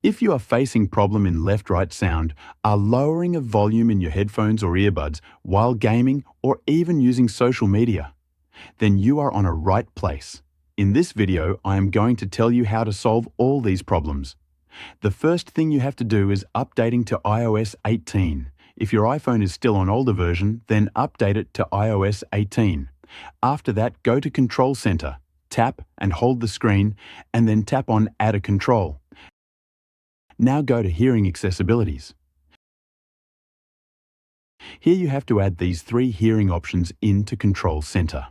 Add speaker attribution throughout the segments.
Speaker 1: If you are facing problem in left-right sound, are lowering a volume in your headphones or earbuds while gaming or even using social media, then you are on a right place. In this video, I am going to tell you how to solve all these problems. The first thing you have to do is updating to iOS 18. If your iPhone is still on older version, then update it to iOS 18. After that, go to Control Center, tap and hold the screen, and then tap on Add a Control. Now go to Hearing Accessibilities. Here you have to add these three hearing options into Control Center.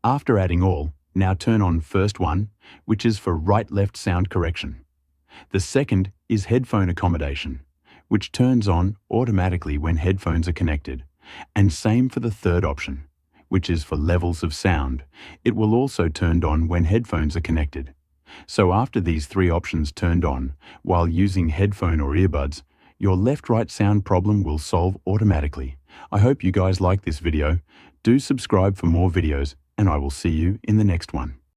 Speaker 1: After adding all, now turn on first one, which is for right-left sound correction. The second is headphone accommodation, which turns on automatically when headphones are connected. And same for the third option, which is for levels of sound. It will also turn on when headphones are connected. So after these three options turned on, while using headphone or earbuds, your left-right sound problem will solve automatically. I hope you guys like this video. Do subscribe for more videos, and I will see you in the next one.